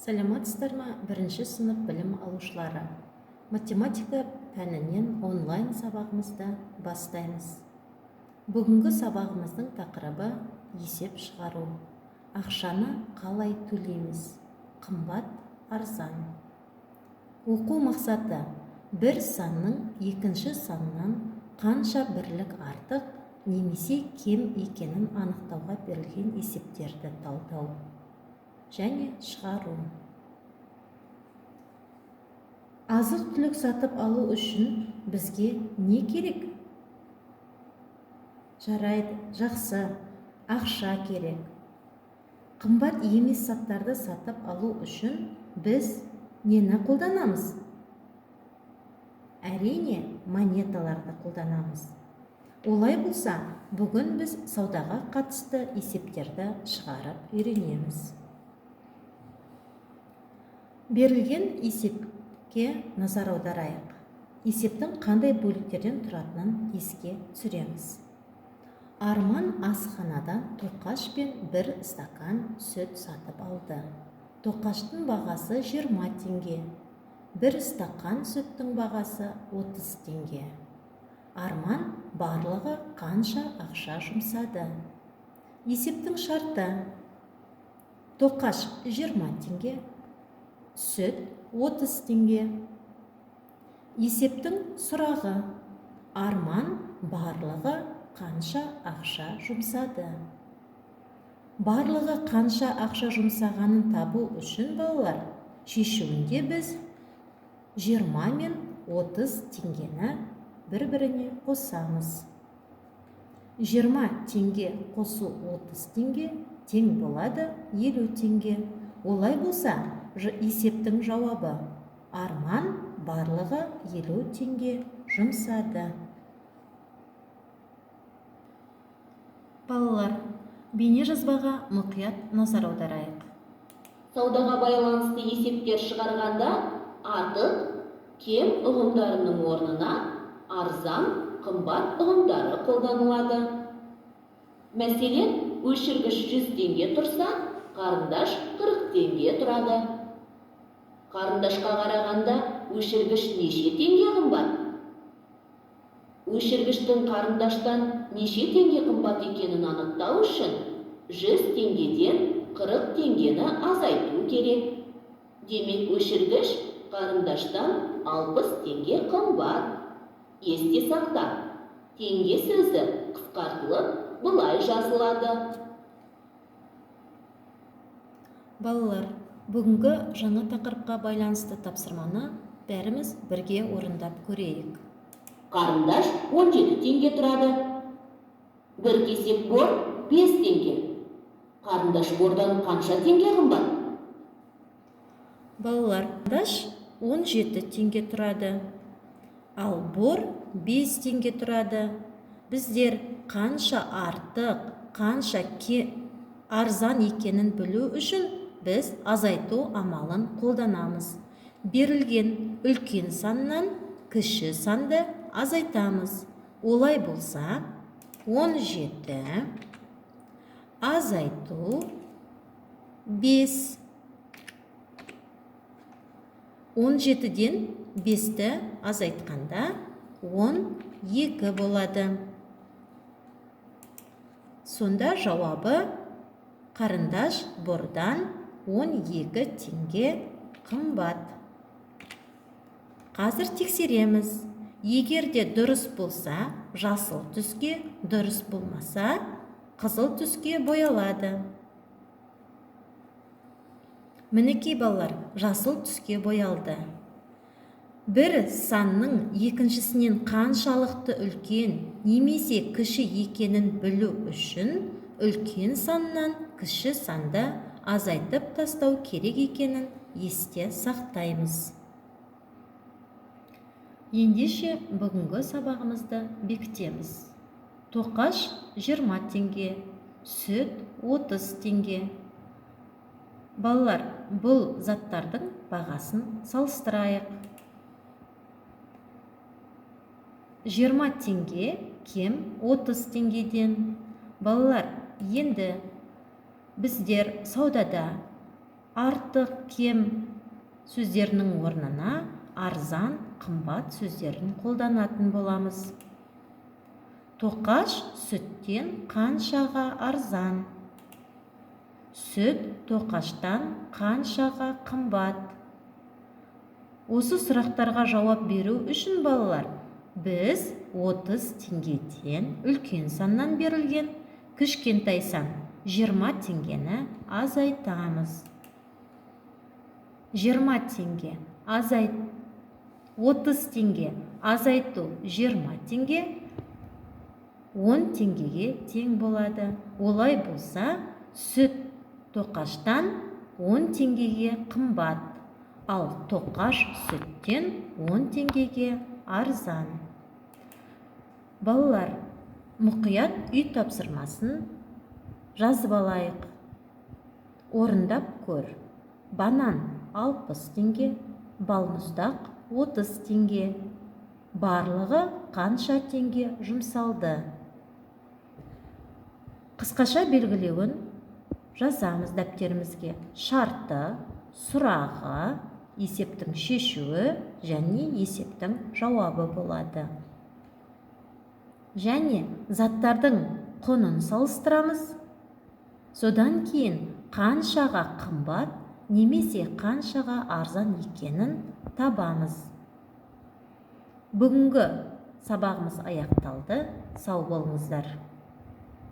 Саламатсыздар ма, бірінші сынып білім алушылары. Математика пәнінен онлайн сабағымызды бастаймыз. Бүгінгі сабағымыздың тақырыбы есеп шығару. Ақшаны қалай төлейміз? Қымбат, арзан. Оқу мақсаты: бір санның екінші саннан қанша бірлік артық немесе кем екенін анықтауға берілген есептерді талдау және шығару. Азық-түлік сатып алу үшін бізге не керек? Жарайды, жақсы, ақша керек. Қымбат емес заттарды сатып алу үшін біз нені қолданамыз? Әрине, монеталарды қолданамыз. Олай болса, бүгін біз саудаға қатысты есептерді шығарып үйренеміз. Берілген есепке назар аударайық. Есептің қандай бөліктерден тұратынын еске түсіреміз. Арман асханадан тоқаш пен бір стакан сүт сатып алды. Тоқаштың бағасы 20 теңге. Бір стакан сүттің бағасы 30 теңге. Арман барлығы қанша ақша жұмсады? Есептің шарты: тоқаш 20 теңге, сүт 30 теңге. Есептің сұрағы: Арман барлығы қанша ақша жұмсады? Барлығы қанша ақша жұмсағанын табу үшін, балалар, шешуінде біз 20 мен 30 теңгені бір-біріне қосамыз. 20 теңге қосу 30 теңге тең болады 50 теңге. Олай болса, есептің жауабы: Арман барлығы 50 теңге жұмсады. Балалар, бейне жазбаға мұқият назар аударайық. Саудаға байланысты есептер шығарғанда артық, кем ұғымдарының орнына арзан, қымбат ұғымдары қолданылады. Мәселен, өшіргіш 100 теңге тұрса, қарындаш 40 теңге тұрады. Қарындашқа қарағанда өшіргіш неше теңге қымбат? Өшіргіштің қарындаштан неше теңге қымбат екенін анықтау үшін 100 теңгеден 40 теңгені азайту керек. Демек, өшіргіш қарындаштан 60 теңге қымбат. Есте сақта, теңге сөзі қысқартылып былай жазылады. Балалар, бүгінгі жаңа тақырыпқа байланысты тапсырманы бәріміз бірге орындап көрейік. Қарындаш 17 теңге тұрады. Бір кесек бор 5 теңге. Қарындаш бордан қанша теңге қымбат? Балалар, қарындаш 17 теңге тұрады. Ал бор 5 теңге тұрады. Біздер қанша артық, қанша арзан екенін білу үшін біз азайту амалын қолданамыз. Берілген үлкен саннан кіші санды азайтамыз. Олай болса, 17 азайту 5. 17-ден 5-ті азайтқанда 12 болады. Сонда жауабы: қарындаш бордан 12 теңге қымбат. Қазір тексереміз. Егер де дұрыс болса, жасыл түске, дұрыс болмаса, қызыл түске боялады. Мінекей балалар, жасыл түске боялды. Бір санның екіншісінен қаншалықты үлкен немесе кіші екенін білу үшін үлкен саннан кіші санды азайтып тастау керек екенін есте сақтаймыз. Ендеше бүгінгі сабағымызды бекітеміз. Тоқаш 20 теңге, сүт 30 теңге. Балалар, бұл заттардың бағасын салыстырайық. 20 теңге кем 30 теңгеден. Балалар, енді біздер саудада артық, кем сөздерінің орнына арзан, қымбат сөздерін қолданатын боламыз. Тоқаш сүттен қаншаға арзан? Сүт тоқаштан қаншаға қымбат? Осы сұрақтарға жауап беру үшін балалар, біз 30 теңгеден үлкен саннан берілген кішкентай сан 20 теңгені азайтамыз. 20 теңге азайт, 30 теңге азайту 20 теңге 10 теңгеге тең болады. Олай болса, сүт тоқаштан 10 теңгеге қымбат, ал тоқаш сүттен 10 теңгеге арзан. Балалар, мұқият үй тапсырмасын жазып алайық. Орындап көр. Банан 60 теңге, балмұздақ 30 теңге. Барлығы қанша теңге жұмсалды? Қысқаша белгілеуін жазамыз дәптерімізге. Шарты, сұрағы, есептің шешуі және есептің жауабы болады. Және заттардың құнын салыстырамыз. Содан кейін қаншаға қымбат немесе қаншаға арзан екенін табамыз. Бүгінгі сабағымыз аяқталды. Сау болыңыздар.